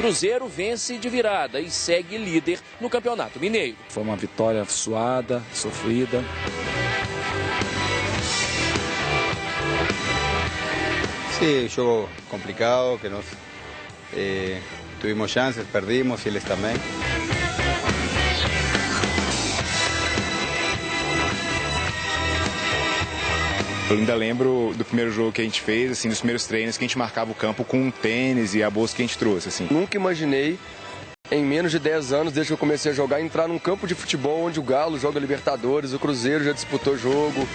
Cruzeiro vence de virada e segue líder no Campeonato Mineiro. Foi uma vitória suada, sofrida. Sí, jogo complicado, que nós tuvimos chances, perdimos e eles também. Eu ainda lembro do primeiro jogo que a gente fez, assim, dos primeiros treinos que a gente marcava o campo com um tênis e a bolsa que a gente trouxe, assim. Nunca imaginei, em menos de 10 anos, desde que eu comecei a jogar, entrar num campo de futebol onde o Galo joga Libertadores, o Cruzeiro já disputou jogo.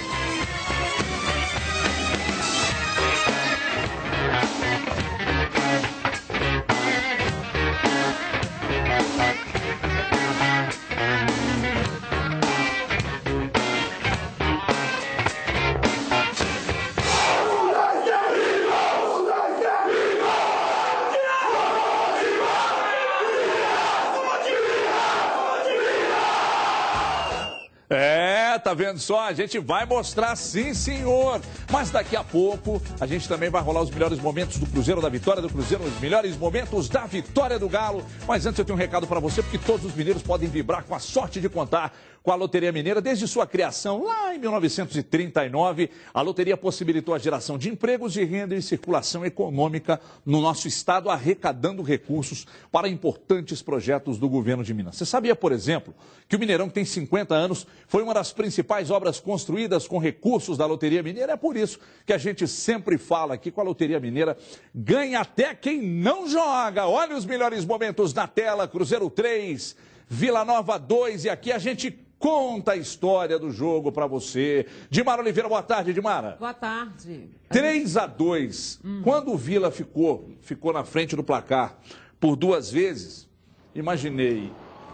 Tá vendo só? A gente vai mostrar sim, senhor. Mas daqui a pouco a gente também vai rolar os melhores momentos do Cruzeiro, da vitória do Cruzeiro, os melhores momentos da vitória do Galo. Mas antes eu tenho um recado para você, porque todos os mineiros podem vibrar com a sorte de contar com a Loteria Mineira. Desde sua criação, lá em 1939, a loteria possibilitou a geração de empregos, de renda e circulação econômica no nosso estado, arrecadando recursos para importantes projetos do governo de Minas. Você sabia, por exemplo, que o Mineirão, que tem 50 anos, foi uma das principais obras construídas com recursos da Loteria Mineira? É por isso que a gente sempre fala aqui com a Loteria Mineira, ganha até quem não joga. Olha os melhores momentos na tela, Cruzeiro 3, Vila Nova 2, e aqui a gente conta a história do jogo para você. Dimara Oliveira, boa tarde, Dimara. Boa tarde. 3-2. Quando o Vila ficou na frente do placar por 2 vezes, imaginei,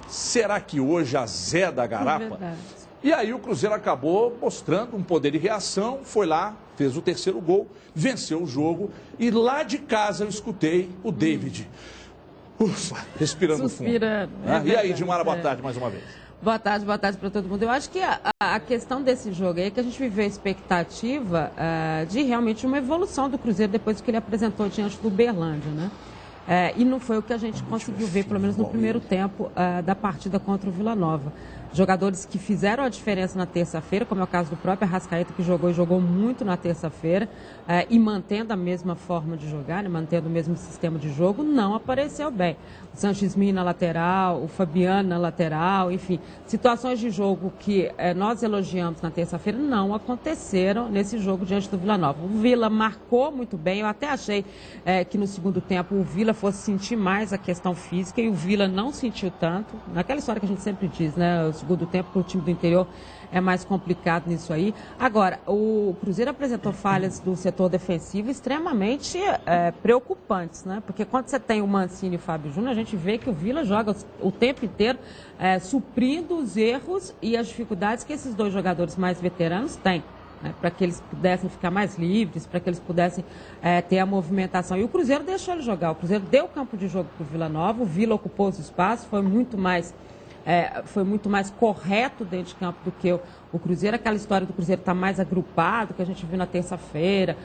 será que hoje a Zé da Garapa? É verdade. E aí o Cruzeiro acabou mostrando um poder de reação, foi lá, fez o 3º gol, venceu o jogo, e lá de casa eu escutei o David, ufa, respirando fundo. E aí, Dimara, boa tarde mais uma vez. Boa tarde para todo mundo. Eu acho que a questão desse jogo aí é que a gente viveu a expectativa de realmente uma evolução do Cruzeiro depois do que ele apresentou diante do Uberlândia, né? E não foi o que a gente conseguiu ver, pelo menos no primeiro tempo da partida contra o Vila Nova. Jogadores que fizeram a diferença na terça-feira, como é o caso do próprio Arrascaeta, que jogou muito na terça-feira, e mantendo a mesma forma de jogar, né, mantendo o mesmo sistema de jogo, não apareceu bem. O Sanches Min na lateral, o Fabiano na lateral, enfim, situações de jogo que nós elogiamos na terça-feira não aconteceram nesse jogo diante do Vila Nova. O Vila marcou muito bem, eu até achei que no segundo tempo o Vila fosse sentir mais a questão física e o Vila não sentiu tanto. Naquela história que a gente sempre diz, né? O segundo tempo para o time do interior é mais complicado nisso aí. Agora, o Cruzeiro apresentou falhas do setor defensivo extremamente preocupantes, né? Porque quando você tem o Mancini e o Fábio Júnior, a gente vê que o Vila joga o tempo inteiro suprindo os erros e as dificuldades que esses 2 jogadores mais veteranos têm, né? Para que eles pudessem ficar mais livres, para que eles pudessem ter a movimentação. E o Cruzeiro deixou ele jogar. O Cruzeiro deu campo de jogo para o Vila Nova, o Vila ocupou os espaços, foi muito mais correto dentro de campo do que o Cruzeiro. Aquela história do Cruzeiro estar mais agrupado, que a gente viu na terça-feira,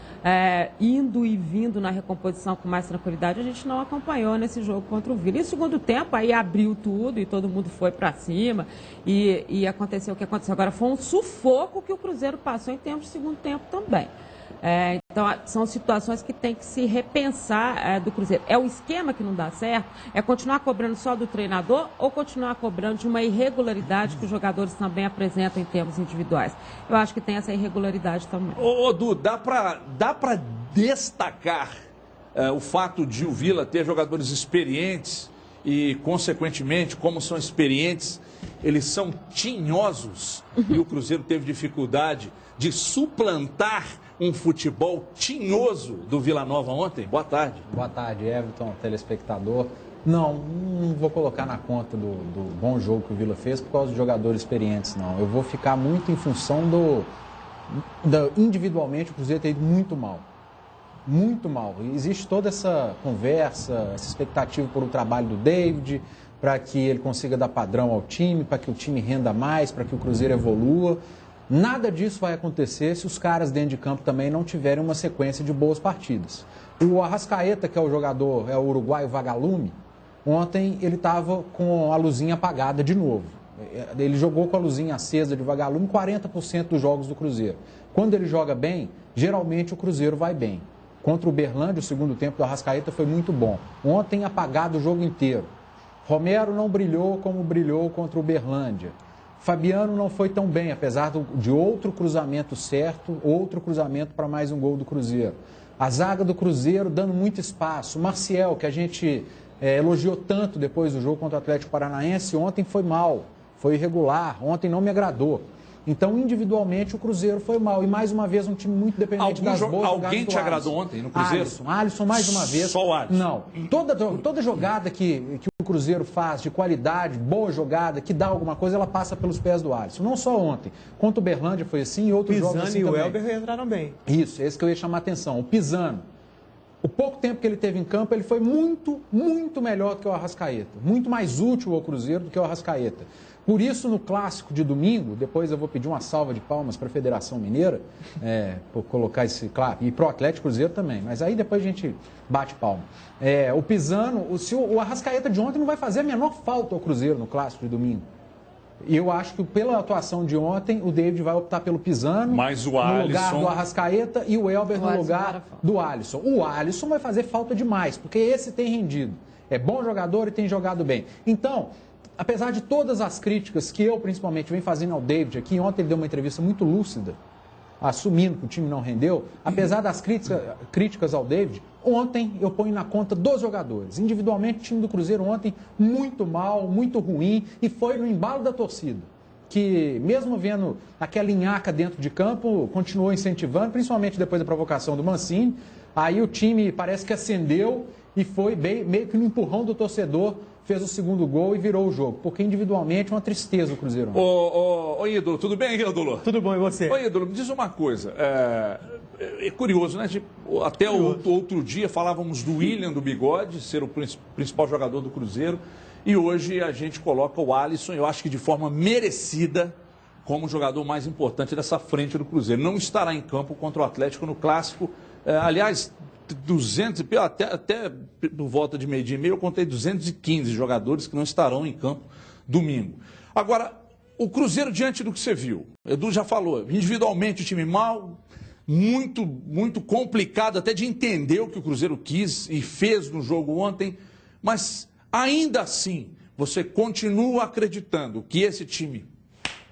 indo e vindo na recomposição com mais tranquilidade, a gente não acompanhou nesse jogo contra o Vila. E no segundo tempo, aí abriu tudo e todo mundo foi para cima e aconteceu o que aconteceu. Agora, foi um sufoco que o Cruzeiro passou em termos de segundo tempo também. Então, são situações que tem que se repensar do Cruzeiro. É o esquema que não dá certo? É continuar cobrando só do treinador ou continuar cobrando de uma irregularidade que os jogadores também apresentam em termos individuais? Eu acho que tem essa irregularidade também. Ô, Du, dá pra destacar o fato de o Vila ter jogadores experientes e, consequentemente, como são experientes, eles são tinhosos e o Cruzeiro teve dificuldade de suplantar um futebol tinhoso do Vila Nova ontem? Boa tarde. Boa tarde, Everton, telespectador. Não vou colocar na conta do bom jogo que o Vila fez por causa dos jogadores experientes, não. Eu vou ficar muito em função individualmente, o Cruzeiro tem ido muito mal. Muito mal. E existe toda essa conversa, essa expectativa por o trabalho do David, para que ele consiga dar padrão ao time, para que o time renda mais, para que o Cruzeiro evolua. Nada disso vai acontecer se os caras dentro de campo também não tiverem uma sequência de boas partidas. O Arrascaeta, que é o jogador, é o uruguaio vagalume, Ontem ele estava com a luzinha apagada de novo. Ele jogou com a luzinha acesa de vagalume em 40% dos jogos do Cruzeiro. Quando ele joga bem, geralmente o Cruzeiro vai bem. Contra o Uberlândia, o segundo tempo do Arrascaeta foi muito bom. Ontem apagado o jogo inteiro. Romero não brilhou como brilhou contra o Uberlândia. Fabiano não foi tão bem, apesar de outro cruzamento certo, outro cruzamento para mais um gol do Cruzeiro. A zaga do Cruzeiro dando muito espaço. Marcial, que a gente elogiou tanto depois do jogo contra o Atlético Paranaense, ontem foi mal, foi irregular, ontem não me agradou. Então, individualmente, o Cruzeiro foi mal. E, mais uma vez, um time muito dependente das boas jogadas. Alguém te agradou ontem no Cruzeiro? Alisson, mais uma vez. Só o Alisson? Não. Toda jogada que o Cruzeiro faz de qualidade, boa jogada, que dá alguma coisa, ela passa pelos pés do Alisson. Não só ontem. Contra o Uberlândia foi assim e outros jogos assim também. Pisano e o Elber entraram bem. Isso, esse que eu ia chamar a atenção. O Pisano. O pouco tempo que ele teve em campo, ele foi muito, muito melhor do que o Arrascaeta. Muito mais útil ao Cruzeiro do que o Arrascaeta. Por isso, no clássico de domingo, depois eu vou pedir uma salva de palmas para a Federação Mineira, por colocar esse, claro, e para o Atlético Cruzeiro também, mas aí depois a gente bate palma. O Pisano, o Arrascaeta de ontem não vai fazer a menor falta ao Cruzeiro no clássico de domingo. E eu acho que pela atuação de ontem, o David vai optar pelo Pisano no lugar do Arrascaeta e o Elber no lugar do Alisson. O Alisson vai fazer falta demais, porque esse tem rendido. É bom jogador e tem jogado bem. Então, apesar de todas as críticas que eu, principalmente, venho fazendo ao David aqui, ontem ele deu uma entrevista muito lúcida, assumindo que o time não rendeu, apesar das críticas ao David, ontem eu ponho na conta dos jogadores. Individualmente, o time do Cruzeiro ontem muito mal, muito ruim, e foi no embalo da torcida, que mesmo vendo aquela linhaca dentro de campo, continuou incentivando, principalmente depois da provocação do Mancini. Aí o time parece que acendeu e foi meio que no empurrão do torcedor, fez o segundo gol e virou o jogo. Porque individualmente é uma tristeza o Cruzeiro. Ô Ídolo, tudo bem, Ídolo? Tudo bom, e você? Ô Ídolo, me diz uma coisa. É curioso, né? Até outro dia falávamos do William do Bigode, ser o principal jogador do Cruzeiro. E hoje a gente coloca o Alisson, eu acho que de forma merecida, como o jogador mais importante dessa frente do Cruzeiro. Não estará em campo contra o Atlético no Clássico. Aliás, 200, até por volta de meio-dia e meio, eu contei 215 jogadores que não estarão em campo domingo. Agora, o Cruzeiro, diante do que você viu, Edu já falou, individualmente o time mal, muito complicado até de entender o que o Cruzeiro quis e fez no jogo ontem, mas ainda assim, você continua acreditando que esse time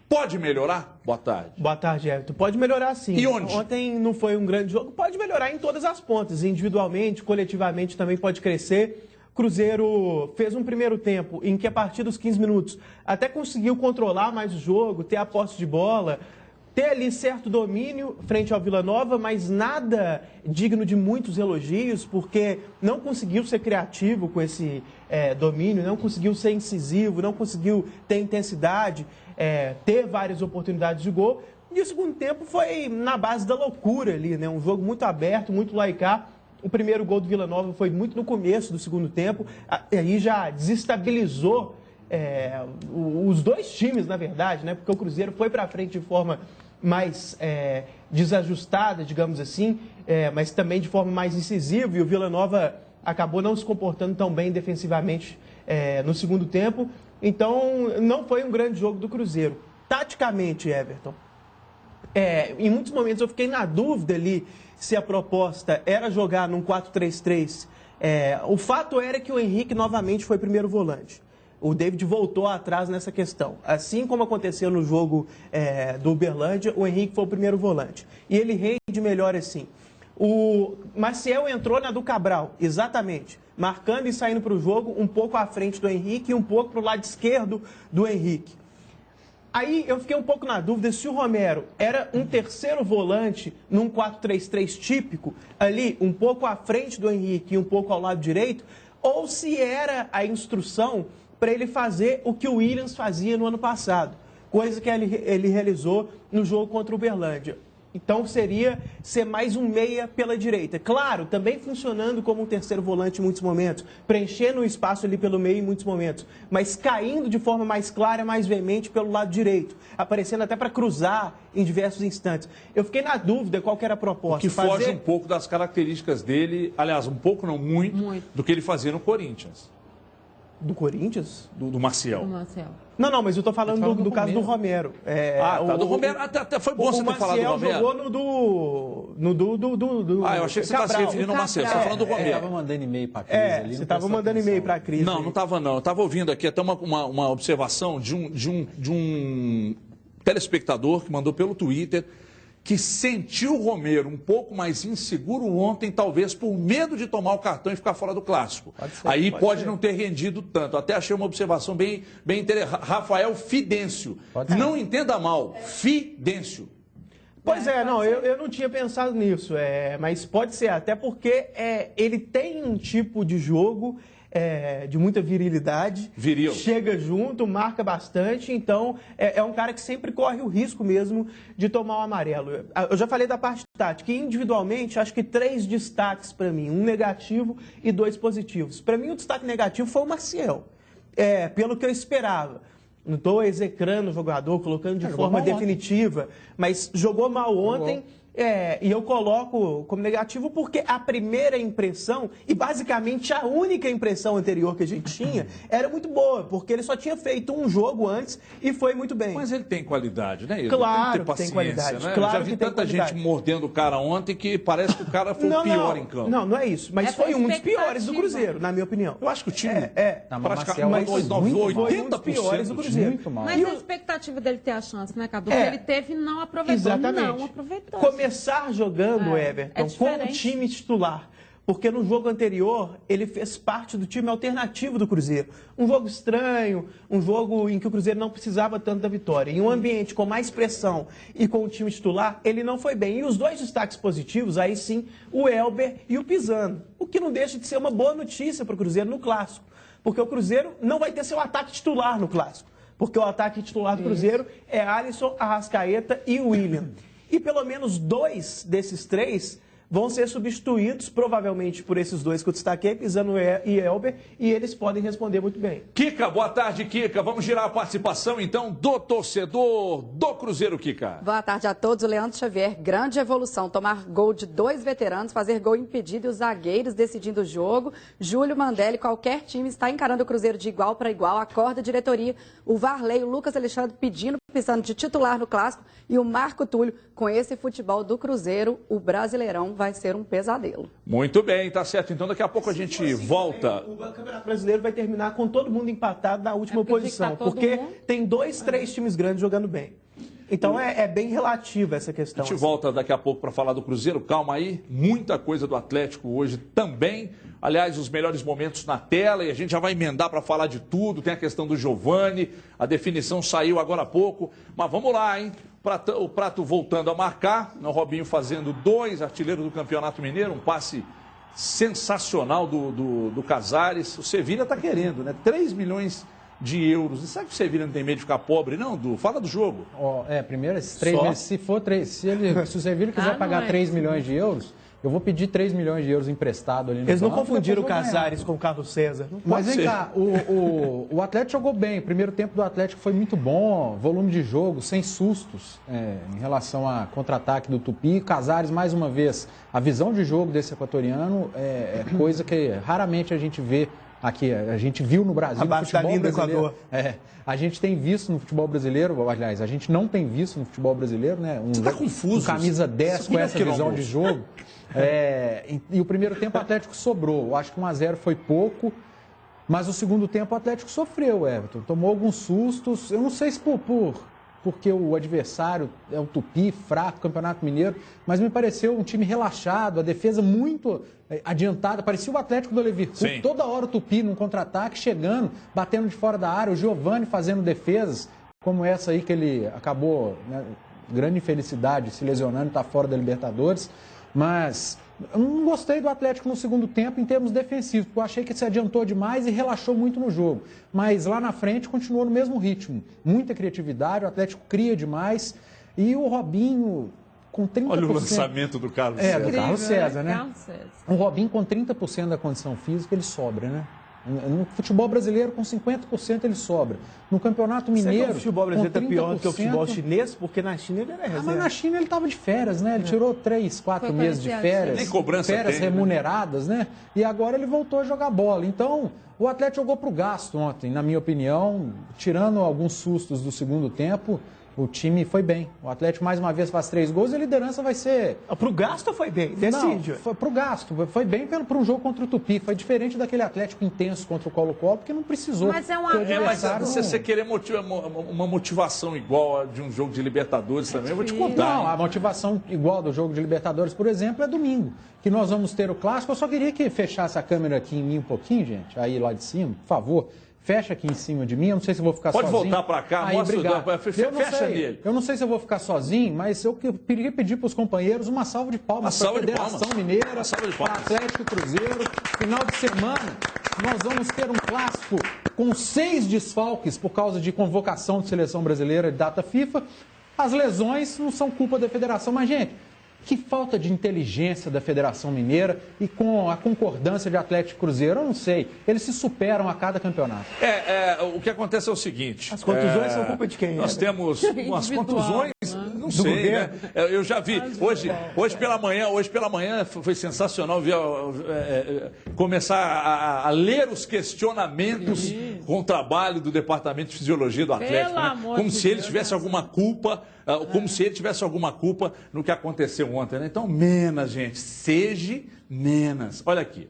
pode melhorar? Boa tarde. Boa tarde, Everton. Pode melhorar sim. E onde? Ontem não foi um grande jogo. Pode melhorar em todas as pontas. Individualmente, coletivamente também pode crescer. Cruzeiro fez um primeiro tempo em que a partir dos 15 minutos até conseguiu controlar mais o jogo, ter a posse de bola, ter ali certo domínio frente ao Vila Nova, mas nada digno de muitos elogios, porque não conseguiu ser criativo com esse domínio, não conseguiu ser incisivo, não conseguiu ter intensidade, ter várias oportunidades de gol. E o segundo tempo foi na base da loucura ali, né? Um jogo muito aberto, muito laicar. O primeiro gol do Vila Nova foi muito no começo do segundo tempo, aí já desestabilizou os dois times, na verdade, né? Porque o Cruzeiro foi para frente de forma mais desajustada, digamos assim, mas também de forma mais incisiva, e o Vila Nova acabou não se comportando tão bem defensivamente no segundo tempo. Então, não foi um grande jogo do Cruzeiro. Taticamente, Everton, em muitos momentos eu fiquei na dúvida ali se a proposta era jogar num 4-3-3. O fato era que o Henrique novamente foi primeiro volante. O David voltou atrás nessa questão. Assim como aconteceu no jogo do Uberlândia, o Henrique foi o primeiro volante. E ele rende melhor assim. O Maciel entrou na do Cabral, exatamente. Marcando e saindo para o jogo, um pouco à frente do Henrique e um pouco para o lado esquerdo do Henrique. Aí eu fiquei um pouco na dúvida se o Romero era um terceiro volante num 4-3-3 típico, ali um pouco à frente do Henrique e um pouco ao lado direito, ou se era a instrução para ele fazer o que o Williams fazia no ano passado, coisa que ele realizou no jogo contra o Uberlândia. Então seria ser mais um meia pela direita. Claro, também funcionando como um terceiro volante em muitos momentos, preenchendo o espaço ali pelo meio em muitos momentos, mas caindo de forma mais clara, mais veemente pelo lado direito, aparecendo até para cruzar em diversos instantes. Eu fiquei na dúvida qual que era a proposta. O que foge um pouco das características dele, aliás, um pouco não muito, do que ele fazia no Corinthians. Do Corinthians? Do Maciel. Do Maciel. Não, mas eu tô falando do caso do Romero. Do Romero. Até foi bom você ter falado do Romero. O Maciel jogou do eu achei que você estava se referindo ao Maciel. Você está falando do Romero. Você estava mandando e-mail para a Cris ali. Você estava mandando e-mail para a Cris. Não estava não. Eu estava ouvindo aqui até uma observação de um telespectador que mandou pelo Twitter que sentiu o Romero um pouco mais inseguro ontem, talvez por medo de tomar o cartão e ficar fora do Clássico. Aí pode não ter rendido tanto. Até achei uma observação bem interessante. Rafael Fidêncio. Não entenda mal, Fidêncio. Pois é, não, eu não tinha pensado nisso, mas pode ser, até porque ele tem um tipo de jogo de muita virilidade. Viril. Chega junto, marca bastante, então é um cara que sempre corre o risco mesmo de tomar o amarelo. Eu já falei da parte tática, e individualmente acho que 3 destaques para mim, 1 negativo e 2 positivos. Para mim o destaque negativo foi o Maciel, pelo que eu esperava. Não estou execrando o jogador, colocando de forma definitiva, mas jogou mal ontem. E eu coloco como negativo porque a primeira impressão, e basicamente a única impressão anterior que a gente tinha, era muito boa, porque ele só tinha feito um jogo antes e foi muito bem. Mas ele tem qualidade, né? Claro que tem qualidade. Né? Claro já vi tanta gente mordendo o cara ontem que parece que o cara foi o pior em campo. Não é isso. Mas foi um dos piores do Cruzeiro, na minha opinião. Eu acho que o time praticamente 80% piores do Cruzeiro. Muito mal. Mas a expectativa dele ter a chance, né, Cadu? Ele teve e não aproveitou. Exatamente. Não aproveitou. Começar jogando, Everton, com o time titular. Porque no jogo anterior, ele fez parte do time alternativo do Cruzeiro. Um jogo estranho, um jogo em que o Cruzeiro não precisava tanto da vitória. Em um ambiente com mais pressão e com o time titular, ele não foi bem. E os 2 destaques positivos, aí sim, o Elber e o Pisano. O que não deixa de ser uma boa notícia para o Cruzeiro no Clássico. Porque o Cruzeiro não vai ter seu ataque titular no Clássico. Porque o ataque titular do Cruzeiro é Alisson, Arrascaeta e William. E pelo menos 2 desses 3 vão ser substituídos, provavelmente por esses 2 que eu destaquei, Pisano e Elber, e eles podem responder muito bem. Kika, boa tarde, Kika. Vamos girar a participação, então, do torcedor do Cruzeiro, Kika. Boa tarde a todos. O Leandro Xavier, grande evolução. Tomar gol de 2 veteranos, fazer gol impedido e os zagueiros decidindo o jogo. Júlio Mandelli, qualquer time está encarando o Cruzeiro de igual para igual. Acorda a diretoria. O Varley, o Lucas Alexandre pedindo Pisano de titular no Clássico e o Marco Túlio. Com esse futebol do Cruzeiro, o Brasileirão vai ser um pesadelo. Muito bem, tá certo. Então daqui a pouco a gente volta. O Campeonato Brasileiro vai terminar com todo mundo empatado na última posição, porque tem 2, 3 times grandes jogando bem. Então é bem relativa essa questão. A gente volta daqui a pouco para falar do Cruzeiro. Calma aí, muita coisa do Atlético hoje também. Aliás, os melhores momentos na tela e a gente já vai emendar para falar de tudo. Tem a questão do Giovani, a definição saiu agora há pouco. Mas vamos lá, hein? O Prato voltando a marcar, o Robinho fazendo 2, artilheiro do Campeonato Mineiro, um passe sensacional do Casares. O Sevilha está querendo, né? 3 milhões de euros. E sabe que o Sevilha não tem medo de ficar pobre, não, Du? Fala do jogo. Primeiro, esses 3 milhões, se o Sevilha quiser pagar 3 milhões de euros, eu vou pedir 3 milhões de euros emprestado ali no Eles não confundiram o Casares com o Carlos César. Mas vem cá, o Atlético jogou bem. O primeiro tempo do Atlético foi muito bom, volume de jogo, sem sustos em relação a contra-ataque do Tupi. Casares, mais uma vez, a visão de jogo desse equatoriano é coisa que raramente a gente vê aqui. A gente viu no Brasil, no futebol brasileiro. A gente tem visto no futebol brasileiro, aliás, a gente não tem visto no futebol brasileiro, né? Você tá confuso. Camisa 10 com essa visão de jogo. E o primeiro tempo o Atlético sobrou. Eu acho que 1-0 foi pouco, mas o segundo tempo o Atlético sofreu, Everton. Tomou alguns sustos. Eu não sei se porque o adversário é o Tupi, fraco, Campeonato Mineiro, mas me pareceu um time relaxado, a defesa muito adiantada. Parecia o Atlético do Leverkusen. Sim. Toda hora o Tupi num contra-ataque, chegando, batendo de fora da área. O Giovani fazendo defesas, como essa aí que ele acabou, né, grande infelicidade, se lesionando, está fora da Libertadores. Mas eu não gostei do Atlético no segundo tempo em termos defensivos, porque eu achei que se adiantou demais e relaxou muito no jogo. Mas lá na frente continuou no mesmo ritmo. Muita criatividade, o Atlético cria demais. E o Robinho com 30%... Olha o lançamento do Carlos César. Do Carlos César, né? Carlos César. O Robinho com 30% da condição física, ele sobra, né? No futebol brasileiro, com 50% ele sobra. No Campeonato Mineiro, o futebol brasileiro está pior do que o 30%... futebol chinês, porque na China ele era reserva. Mas na China ele estava de férias, né? Ele tirou 3, 4 meses de férias. Nem cobrança férias tem, remuneradas, né? E agora ele voltou a jogar bola. Então, o Atlético jogou para o gasto ontem, na minha opinião. Tirando alguns sustos do segundo tempo, o time foi bem. O Atlético, mais uma vez, faz 3 gols e a liderança vai ser... Pro gasto foi bem? Decide. Não, foi pro gasto. Foi bem para um jogo contra o Tupi. Foi diferente daquele Atlético intenso contra o Colo-Colo, porque não precisou. Mas é mas se você querer uma motivação igual a de um jogo de Libertadores também, eu vou te contar. Não, a motivação igual do jogo de Libertadores, por exemplo, é domingo. Que nós vamos ter o Clássico. Eu só queria que fechasse a câmera aqui em mim um pouquinho, gente. Aí lá de cima, por favor. Fecha aqui em cima de mim, eu não sei se eu vou ficar sozinho. Pode voltar para cá, mostra, fecha nele. Eu não sei se eu vou ficar sozinho, mas eu queria pedir para os companheiros uma salva de palmas para a Federação Mineira, para Atlético e Cruzeiro. Final de semana, nós vamos ter um clássico com 6 desfalques por causa de convocação de seleção brasileira de data FIFA. As lesões não são culpa da federação, mas, gente, que falta de inteligência da Federação Mineira e com a concordância de Atlético e Cruzeiro, eu não sei. Eles se superam a cada campeonato. O que contação é o seguinte... As contusões são culpa de quem? Nós temos umas contusões, não sei, né? Eu já vi. Hoje pela manhã foi sensacional ver, começar a ler os questionamentos com o trabalho do Departamento de Fisiologia do Atlético. Né? Como se ele tivesse alguma culpa... Como se ele tivesse alguma culpa no que aconteceu ontem, né? Então, menos, gente. Seja menos. Olha aqui.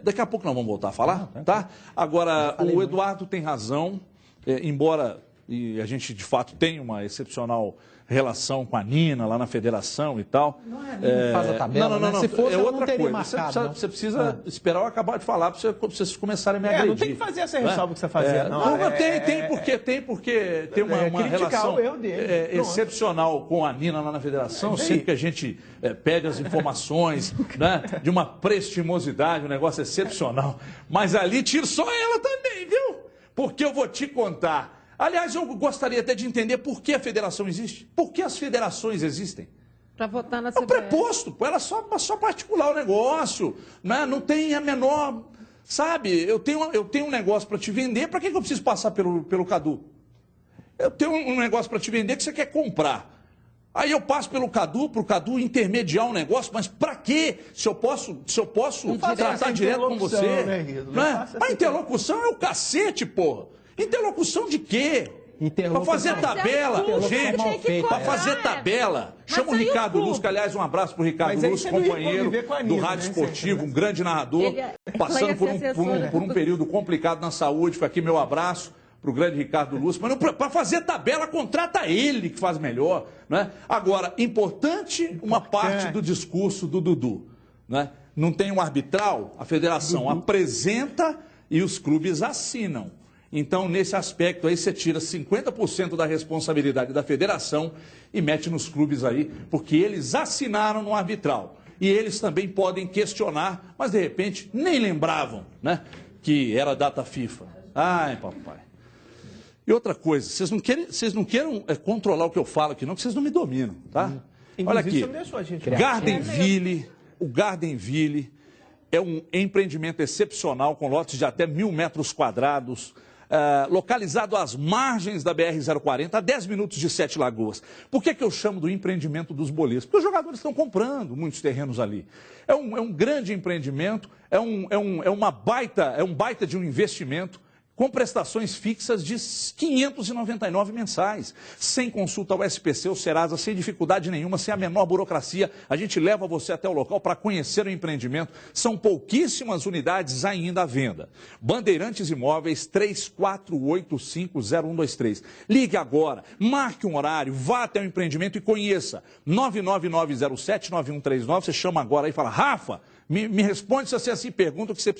Daqui a pouco nós vamos voltar a falar, tá? Agora, o Eduardo tem razão, embora a gente, de fato, tenha uma excepcional relação com a Nina lá na federação e tal. Não é a Nina que faz a tabela, não. Se fosse, é outra coisa. Marcado, você precisa esperar eu acabar de falar para vocês começarem a me agredir. Não tem que fazer essa ressalva que você fazia, não. Tem porque tem uma relação excepcional com a Nina lá na federação. Sempre que a gente pede as informações, né, de uma prestimosidade, um negócio excepcional. Mas ali tiro só ela também, viu? Porque eu vou te contar. Aliás, eu gostaria até de entender por que a federação existe. Por que as federações existem? Para votar na CBF. É um preposto, ela só particular o negócio, né? Não tem a menor... Sabe, eu tenho um negócio para te vender, para que eu preciso passar pelo Cadu? Eu tenho um negócio para te vender que você quer comprar. Aí eu passo pelo Cadu, para o Cadu intermediar um negócio, mas para quê? Se eu posso tratar direto com você? Né? A interlocução é o cacete, porra. Interlocução de quê? Para fazer tabela, gente, para fazer tabela. Chama o Ricardo Luz, que, aliás, um abraço para o Ricardo Luz, companheiro do Rádio Esportivo, um grande narrador, passando por um período complicado na saúde. Foi aqui meu abraço para o grande Ricardo Luz. Mas para fazer tabela, contrata ele, que faz melhor. Né? Agora, importante uma parte do discurso do Dudu. Né? Não tem um arbitral, a federação apresenta e os clubes assinam. Então, nesse aspecto aí, você tira 50% da responsabilidade da federação e mete nos clubes aí, porque eles assinaram no arbitral. E eles também podem questionar, mas de repente nem lembravam, né, que era data FIFA. Ai, papai. E outra coisa, vocês não queiram controlar o que eu falo aqui não, porque vocês não me dominam, tá? Olha aqui, o Gardenville é um empreendimento excepcional com lotes de até 1.000 metros quadrados, localizado às margens da BR-040, a 10 minutos de Sete Lagoas. Por que eu chamo do empreendimento dos boleiros? Porque os jogadores estão comprando muitos terrenos ali. É um grande empreendimento, é um baita de um investimento, com prestações fixas de R$ 599 mensais, sem consulta ao SPC ou Serasa, sem dificuldade nenhuma, sem a menor burocracia. A gente leva você até o local para conhecer o empreendimento. São pouquíssimas unidades ainda à venda. Bandeirantes Imóveis, 34850123. Ligue agora, marque um horário, vá até o empreendimento e conheça. 99907-9139, você chama agora e fala, Rafa, me responde se você assim pergunta, que você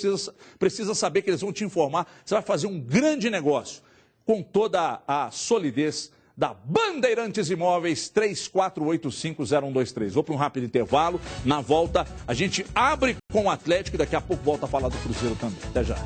precisa saber que eles vão te informar. Você vai fazer um grande negócio com toda a solidez da Bandeirantes Imóveis, 34850123. Vou para um rápido intervalo. Na volta, a gente abre com o Atlético e daqui a pouco volta a falar do Cruzeiro também. Até já.